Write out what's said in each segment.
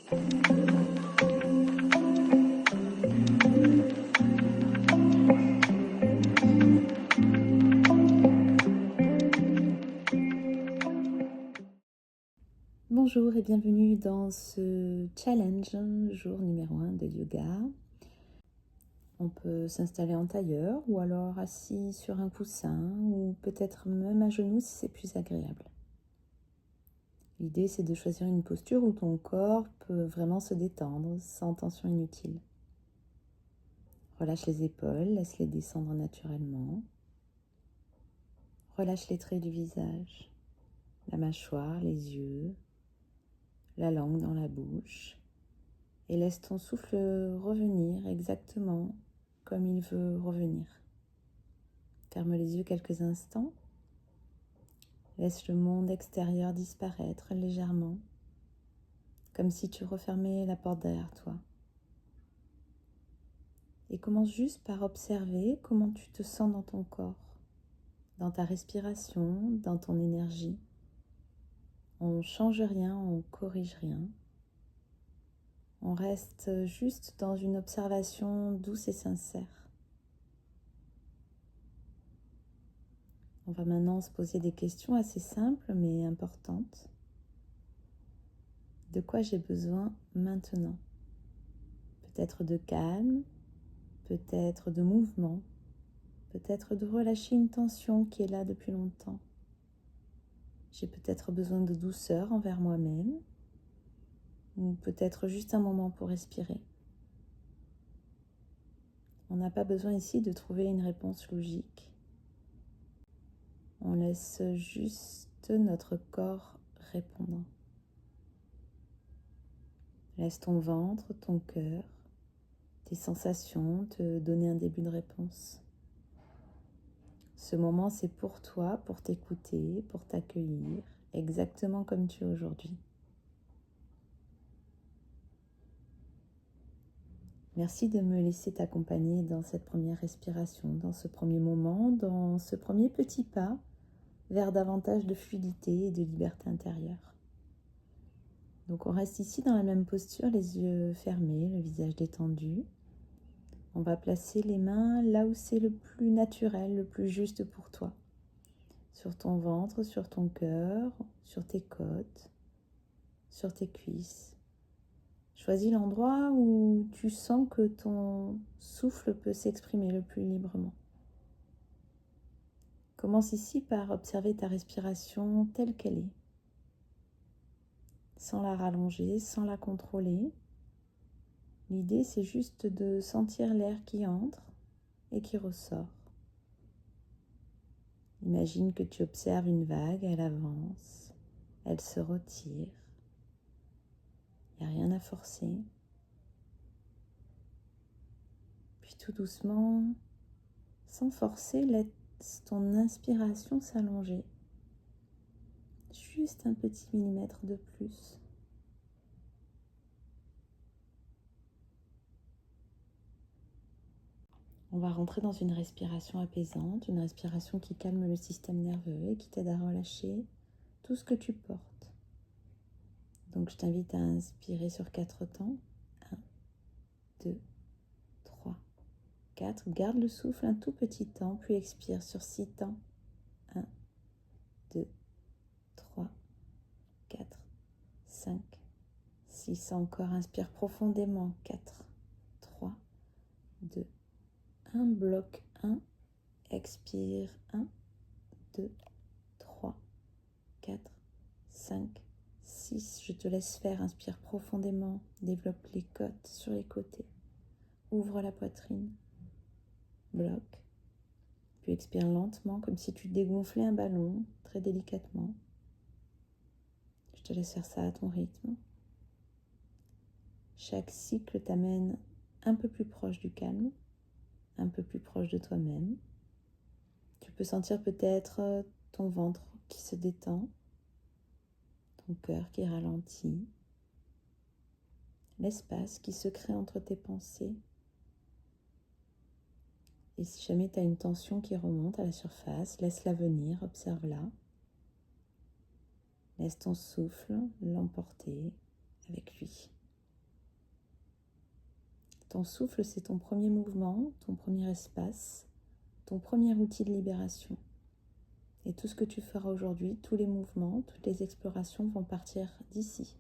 Bonjour et bienvenue dans ce challenge, jour numéro 1 de yoga. On peut s'installer en tailleur ou alors assis sur un coussin ou peut-être même à genoux si c'est plus agréable. L'idée c'est de choisir une posture où ton corps peut vraiment se détendre sans tension inutile. Relâche les épaules, laisse-les descendre naturellement. Relâche les traits du visage, la mâchoire, les yeux, la langue dans la bouche. Et laisse ton souffle revenir exactement comme il veut revenir. Ferme les yeux quelques instants. Laisse le monde extérieur disparaître légèrement, comme si tu refermais la porte derrière toi. Et commence juste par observer comment tu te sens dans ton corps, dans ta respiration, dans ton énergie. On ne change rien, on ne corrige rien. On reste juste dans une observation douce et sincère. On va maintenant se poser des questions assez simples mais importantes. De quoi j'ai besoin maintenant? Peut-être de calme, peut-être de mouvement, peut-être de relâcher une tension qui est là depuis longtemps. J'ai peut-être besoin de douceur envers moi-même, ou peut-être juste un moment pour respirer. On n'a pas besoin ici de trouver une réponse logique. On laisse juste notre corps répondre. Laisse ton ventre, ton cœur, tes sensations te donner un début de réponse. Ce moment, c'est pour toi, pour t'écouter, pour t'accueillir, exactement comme tu es aujourd'hui. Merci de me laisser t'accompagner dans cette première respiration, dans ce premier moment, dans ce premier petit pas vers davantage de fluidité et de liberté intérieure. Donc on reste ici dans la même posture, les yeux fermés, le visage détendu. On va placer les mains là où c'est le plus naturel, le plus juste pour toi. Sur ton ventre, sur ton cœur, sur tes côtes, sur tes cuisses. Choisis l'endroit où tu sens que ton souffle peut s'exprimer le plus librement. Commence ici par observer ta respiration telle qu'elle est, sans la rallonger, sans la contrôler. L'idée, c'est juste de sentir l'air qui entre et qui ressort. Imagine que tu observes une vague, elle avance, elle se retire. Il n'y a rien à forcer. Puis tout doucement, sans forcer, laisse ton inspiration s'allonger. Juste un petit millimètre de plus. On va rentrer dans une respiration apaisante, une respiration qui calme le système nerveux et qui t'aide à relâcher tout ce que tu portes. Donc je t'invite à inspirer sur 4 temps. 1, 2, 3, 4. Garde le souffle un tout petit temps, puis expire sur 6 temps. 1, 2, 3, 4, 5, 6. Encore, inspire profondément. 4, 3, 2, 1. Bloc 1. Expire. 1, 2, 3, 4, 5, 6. Je te laisse faire. Inspire profondément. Développe les côtes sur les côtés. Ouvre la poitrine. Bloc. Puis expire lentement, comme si tu dégonflais un ballon, très délicatement. Je te laisse faire ça à ton rythme. Chaque cycle t'amène un peu plus proche du calme, un peu plus proche de toi-même. Tu peux sentir peut-être ton ventre qui se détend, ton cœur qui ralentit, l'espace qui se crée entre tes pensées. Et si jamais tu as une tension qui remonte à la surface, laisse-la venir, observe-la. Laisse ton souffle l'emporter avec lui. Ton souffle, c'est ton premier mouvement, ton premier espace, ton premier outil de libération. Et tout ce que tu feras aujourd'hui, tous les mouvements, toutes les explorations vont partir d'ici,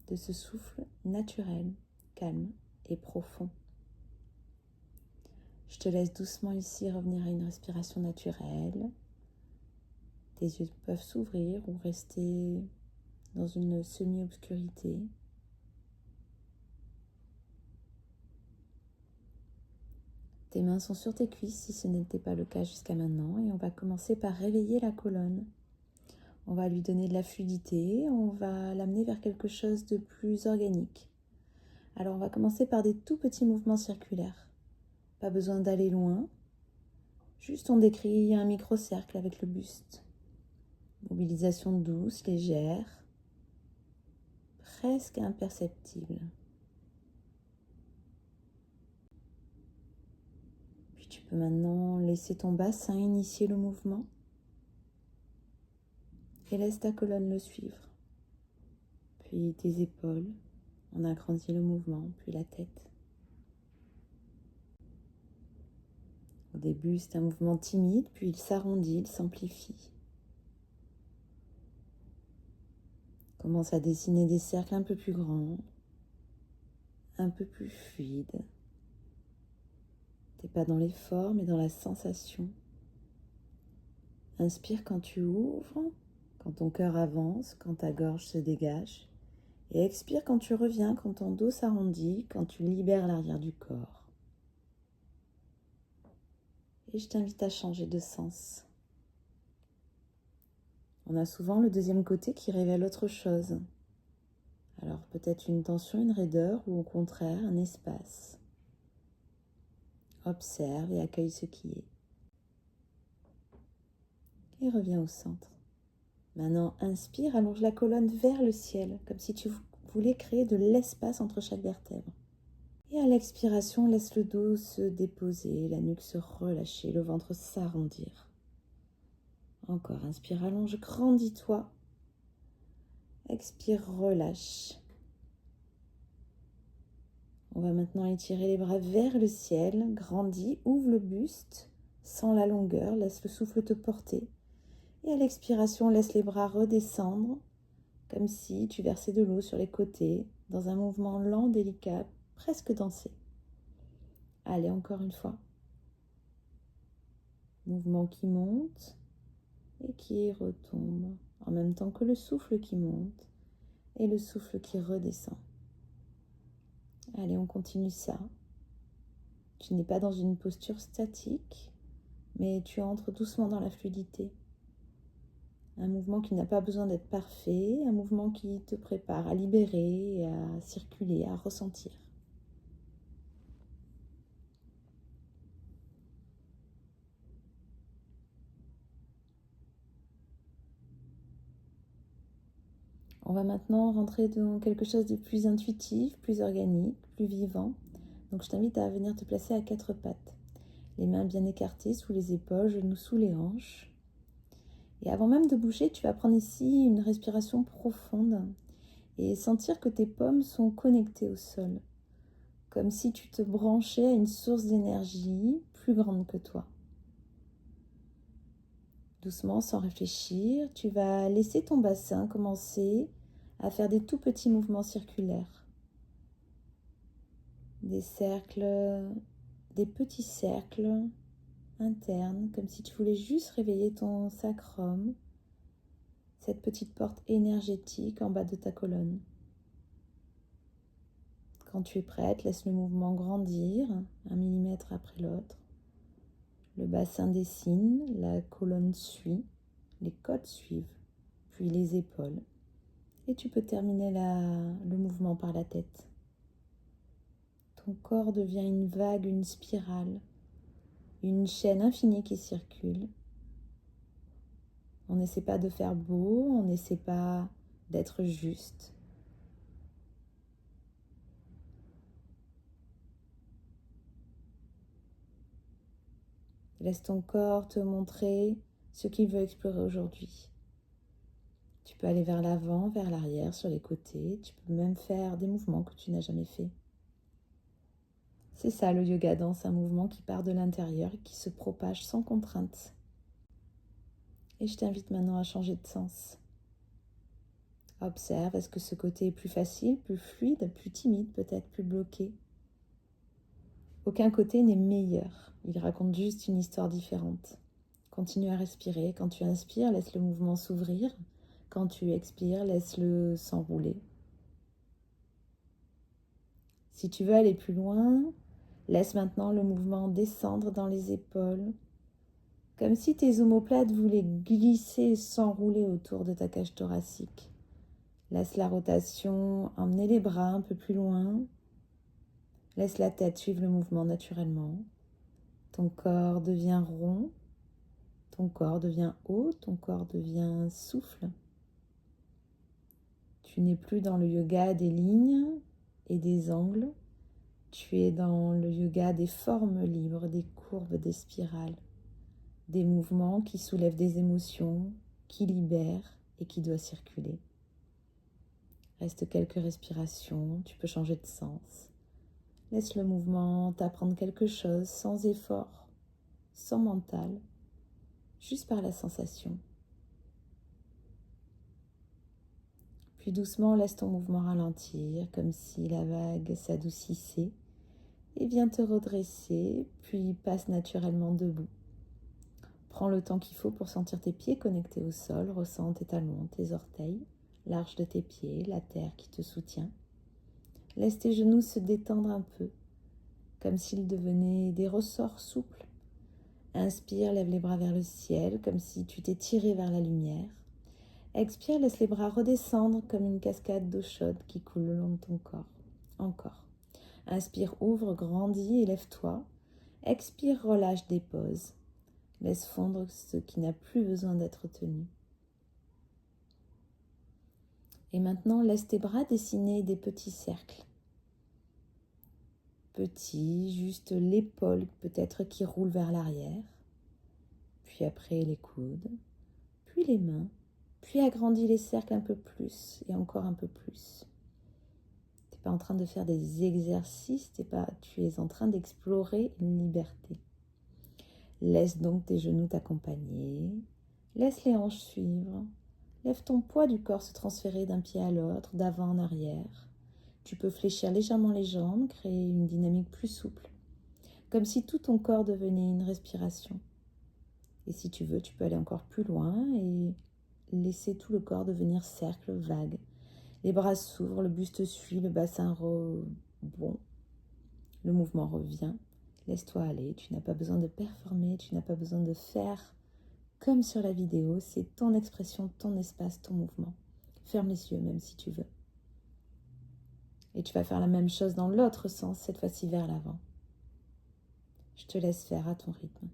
de ce souffle naturel, calme et profond. Je te laisse doucement ici revenir à une respiration naturelle. Tes yeux peuvent s'ouvrir ou rester dans une semi-obscurité. Tes mains sont sur tes cuisses si ce n'était pas le cas jusqu'à maintenant et on va commencer par réveiller la colonne. On va lui donner de la fluidité, on va l'amener vers quelque chose de plus organique. Alors on va commencer par des tout petits mouvements circulaires. Pas besoin d'aller loin, juste on décrit un micro-cercle avec le buste. Mobilisation douce, légère, presque imperceptible. Puis tu peux maintenant laisser ton bassin initier le mouvement et laisse ta colonne le suivre. Puis tes épaules, on agrandit le mouvement, puis la tête. Au début, c'est un mouvement timide, puis il s'arrondit, il s'amplifie. Commence à dessiner des cercles un peu plus grands, un peu plus fluides. T'es pas dans l'effort, mais dans la sensation. Inspire quand tu ouvres, quand ton cœur avance, quand ta gorge se dégage. Et expire quand tu reviens, quand ton dos s'arrondit, quand tu libères l'arrière du corps. Et je t'invite à changer de sens. On a souvent le deuxième côté qui révèle autre chose. Alors peut-être une tension, une raideur ou au contraire un espace. Observe et accueille ce qui est. Et reviens au centre. Maintenant, inspire, allonge la colonne vers le ciel, comme si tu voulais créer de l'espace entre chaque vertèbre. Et à l'expiration, laisse le dos se déposer, la nuque se relâcher, le ventre s'arrondir. Encore, inspire, allonge, grandis-toi. Expire, relâche. On va maintenant étirer les bras vers le ciel, grandis, ouvre le buste, sens la longueur, laisse le souffle te porter. Et à l'expiration, laisse les bras redescendre, comme si tu versais de l'eau sur les côtés, dans un mouvement lent, délicat, presque dansé. Allez, encore une fois. Mouvement qui monte et qui retombe, en même temps que le souffle qui monte et le souffle qui redescend. Allez, on continue ça. Tu n'es pas dans une posture statique, mais tu entres doucement dans la fluidité. Un mouvement qui n'a pas besoin d'être parfait, un mouvement qui te prépare à libérer, à circuler, à ressentir. On va maintenant rentrer dans quelque chose de plus intuitif, plus organique, plus vivant. Donc je t'invite à venir te placer à quatre pattes. Les mains bien écartées sous les épaules, genoux sous les hanches. Et avant même de bouger, tu vas prendre ici une respiration profonde et sentir que tes paumes sont connectées au sol, comme si tu te branchais à une source d'énergie plus grande que toi. Doucement, sans réfléchir, tu vas laisser ton bassin commencer à faire des tout petits mouvements circulaires. Des cercles, des petits cercles internes, comme si tu voulais juste réveiller ton sacrum, cette petite porte énergétique en bas de ta colonne. Quand tu es prête, laisse le mouvement grandir, 1 millimètre après l'autre. Le bassin dessine, la colonne suit, les côtes suivent, puis les épaules. Et tu peux terminer le mouvement par la tête. Ton corps devient une vague, une spirale, une chaîne infinie qui circule. On n'essaie pas de faire beau, on n'essaie pas d'être juste. Laisse ton corps te montrer ce qu'il veut explorer aujourd'hui. Tu peux aller vers l'avant, vers l'arrière, sur les côtés. Tu peux même faire des mouvements que tu n'as jamais fait. C'est ça le yoga danse, un mouvement qui part de l'intérieur et qui se propage sans contrainte. Et je t'invite maintenant à changer de sens. Observe, est-ce que ce côté est plus facile, plus fluide, plus timide, peut-être plus bloqué? Aucun côté n'est meilleur, il raconte juste une histoire différente. Continue à respirer, quand tu inspires, laisse le mouvement s'ouvrir, quand tu expires, laisse-le s'enrouler. Si tu veux aller plus loin, laisse maintenant le mouvement descendre dans les épaules, comme si tes omoplates voulaient glisser et s'enrouler autour de ta cage thoracique. Laisse la rotation emmener les bras un peu plus loin. Laisse la tête suivre le mouvement naturellement. Ton corps devient rond, ton corps devient haut, ton corps devient souffle. Tu n'es plus dans le yoga des lignes et des angles. Tu es dans le yoga des formes libres, des courbes, des spirales, des mouvements qui soulèvent des émotions, qui libèrent et qui doivent circuler. Reste quelques respirations, tu peux changer de sens. Laisse le mouvement t'apprendre quelque chose sans effort, sans mental, juste par la sensation. Puis doucement, laisse ton mouvement ralentir, comme si la vague s'adoucissait et vient te redresser, puis passe naturellement debout. Prends le temps qu'il faut pour sentir tes pieds connectés au sol, ressens tes talons, tes orteils, l'arche de tes pieds, la terre qui te soutient. Laisse tes genoux se détendre un peu, comme s'ils devenaient des ressorts souples. Inspire, lève les bras vers le ciel, comme si tu t'étirais vers la lumière. Expire, laisse les bras redescendre comme une cascade d'eau chaude qui coule le long de ton corps. Encore. Inspire, ouvre, grandis, élève-toi. Expire, relâche, dépose. Laisse fondre ce qui n'a plus besoin d'être tenu. Et maintenant, laisse tes bras dessiner des petits cercles. Petits, juste l'épaule peut-être qui roule vers l'arrière. Puis après les coudes, puis les mains. Puis agrandis les cercles un peu plus et encore un peu plus. Tu n'es pas en train de faire des exercices, tu es en train d'explorer une liberté. Laisse donc tes genoux t'accompagner, laisse les hanches suivre, lève ton poids du corps se transférer d'un pied à l'autre, d'avant en arrière. Tu peux fléchir légèrement les jambes, créer une dynamique plus souple, comme si tout ton corps devenait une respiration. Et si tu veux, tu peux aller encore plus loin et laisser tout le corps devenir cercle, vague. Les bras s'ouvrent, le buste suit, le bassin rebond. Le mouvement revient. Laisse-toi aller, tu n'as pas besoin de performer, tu n'as pas besoin de faire comme sur la vidéo. C'est ton expression, ton espace, ton mouvement. Ferme les yeux même si tu veux. Et tu vas faire la même chose dans l'autre sens, cette fois-ci vers l'avant. Je te laisse faire à ton rythme.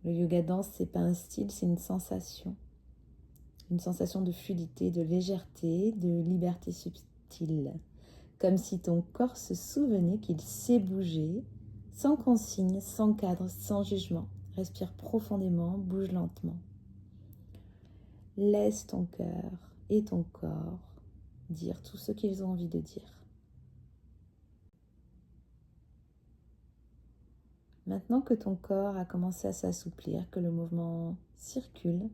Le yoga danse, c'est pas un style, c'est une sensation. Une sensation de fluidité, de légèreté, de liberté subtile. Comme si ton corps se souvenait qu'il sait bouger, sans consigne, sans cadre, sans jugement. Respire profondément, bouge lentement. Laisse ton cœur et ton corps dire tout ce qu'ils ont envie de dire. Maintenant que ton corps a commencé à s'assouplir, que le mouvement circule,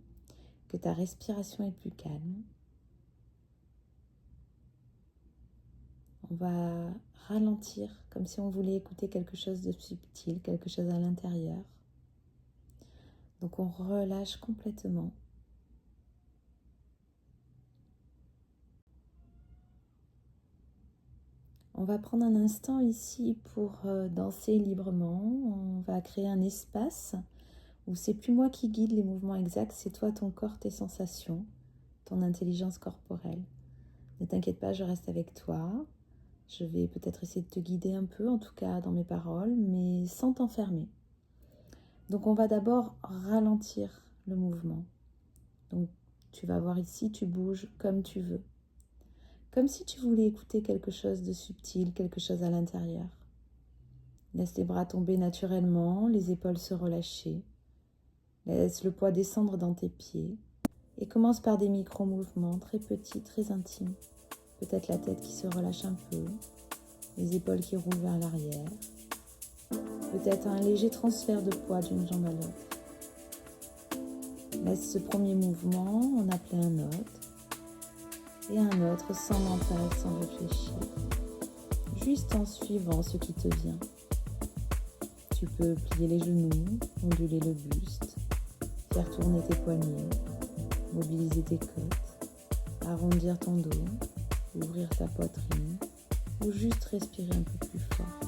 que ta respiration est plus calme, on va ralentir comme si on voulait écouter quelque chose de subtil, quelque chose à l'intérieur. Donc on relâche complètement. On va prendre un instant ici pour danser librement. On va créer un espace où c'est plus moi qui guide les mouvements exacts, c'est toi, ton corps, tes sensations, ton intelligence corporelle. Ne t'inquiète pas, je reste avec toi. Je vais peut-être essayer de te guider un peu, en tout cas dans mes paroles, mais sans t'enfermer. Donc on va d'abord ralentir le mouvement. Donc tu vas voir ici, tu bouges comme tu veux. Comme si tu voulais écouter quelque chose de subtil, quelque chose à l'intérieur. Laisse les bras tomber naturellement, les épaules se relâcher. Laisse le poids descendre dans tes pieds. Et commence par des micro-mouvements très petits, très intimes. Peut-être la tête qui se relâche un peu. les épaules qui roulent vers l'arrière. Peut-être un léger transfert de poids d'une jambe à l'autre. Laisse ce premier mouvement en appeler un autre. Et un autre sans mental, sans réfléchir. Juste en suivant ce qui te vient. Tu peux plier les genoux, onduler le buste, faire tourner tes poignets, mobiliser tes côtes, arrondir ton dos, ouvrir ta poitrine ou juste respirer un peu plus fort.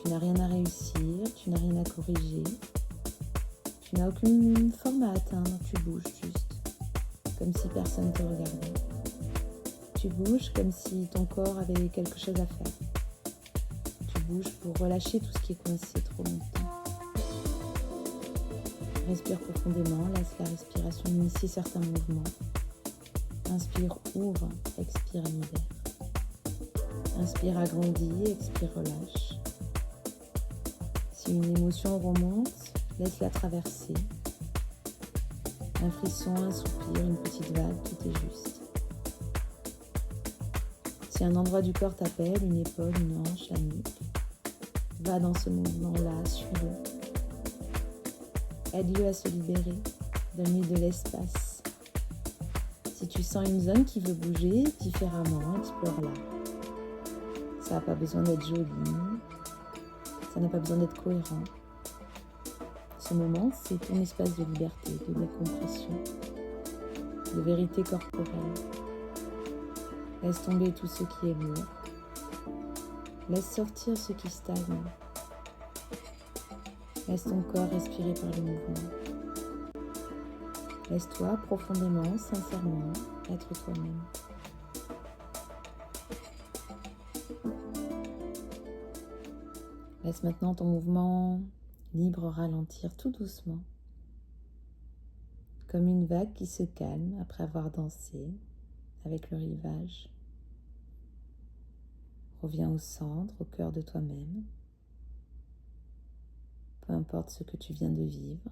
Tu n'as rien à réussir, tu n'as rien à corriger, tu n'as aucune forme à atteindre, tu bouges juste, comme si personne ne te regardait. Tu bouges comme si ton corps avait quelque chose à faire. Tu bouges pour relâcher tout ce qui est coincé trop longtemps. Respire profondément, laisse la respiration initier certains mouvements. Inspire, ouvre, expire, libère. Inspire, agrandis, expire, relâche. Si une émotion remonte, laisse-la traverser. Un frisson, un soupir, une petite vague, tout est juste. Si un endroit du corps t'appelle, une épaule, une hanche, la nuque, va dans ce mouvement-là, suis-le. Aide-le à se libérer, donne-lui de l'espace. Si tu sens une zone qui veut bouger différemment, explore-la. Ça n'a pas besoin d'être joli, ça n'a pas besoin d'être cohérent. Ce moment, c'est ton espace de liberté, de décompression, de vérité corporelle. Laisse tomber tout ce qui est lourd. Laisse sortir ce qui stagne. Laisse ton corps respirer par le mouvement. Laisse-toi profondément, sincèrement, être toi-même. Laisse maintenant ton mouvement libre ralentir tout doucement, comme une vague qui se calme après avoir dansé avec le rivage. Reviens au centre, au cœur de toi-même. Peu importe ce que tu viens de vivre,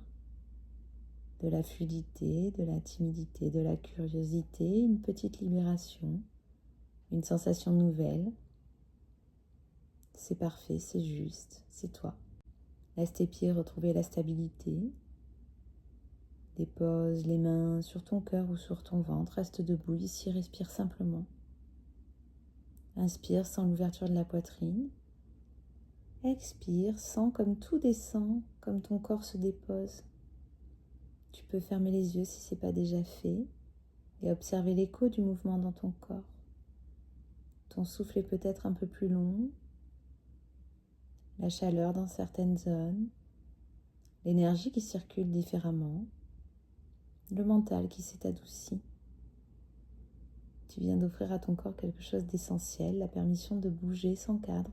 de la fluidité, de la timidité, de la curiosité, une petite libération, une sensation nouvelle. C'est parfait, c'est juste, c'est toi. Laisse tes pieds retrouver la stabilité. Dépose les mains sur ton cœur ou sur ton ventre. Reste debout ici, respire simplement. Inspire, sens l'ouverture de la poitrine. Expire, sens comme tout descend, comme ton corps se dépose. Tu peux fermer les yeux si ce n'est pas déjà fait et observer l'écho du mouvement dans ton corps. Ton souffle est peut-être un peu plus long, la chaleur dans certaines zones, l'énergie qui circule différemment, le mental qui s'est adouci. Tu viens d'offrir à ton corps quelque chose d'essentiel, la permission de bouger sans cadre,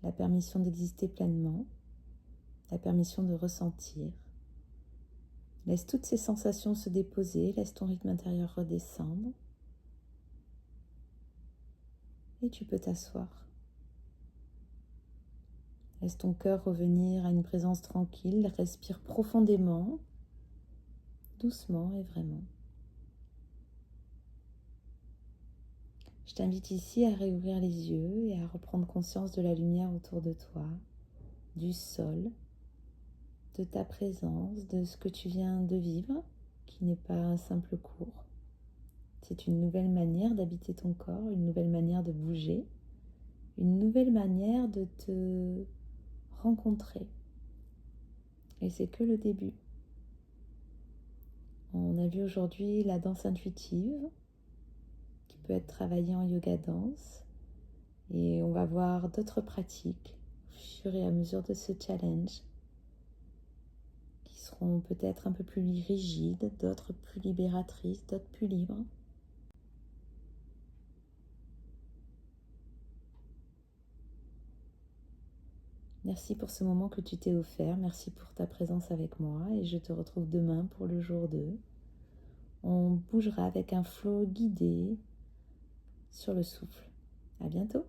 la permission d'exister pleinement, la permission de ressentir. Laisse toutes ces sensations se déposer, laisse ton rythme intérieur redescendre. Et tu peux t'asseoir. Laisse ton cœur revenir à une présence tranquille, respire profondément, doucement et vraiment. Je t'invite ici à réouvrir les yeux et à reprendre conscience de la lumière autour de toi, du sol, de ta présence, de ce que tu viens de vivre, qui n'est pas un simple cours. C'est une nouvelle manière d'habiter ton corps, une nouvelle manière de bouger, une nouvelle manière de te rencontrer. Et c'est que le début. On a vu aujourd'hui la danse intuitive qui peut être travaillée en yoga danse. Et on va voir d'autres pratiques au fur et à mesure de ce challenge qui seront peut-être un peu plus rigides, d'autres plus libératrices, d'autres plus libres. Merci pour ce moment que tu t'es offert, merci pour ta présence avec moi et je te retrouve demain pour le jour 2. On bougera avec un flow guidé sur le souffle. À bientôt.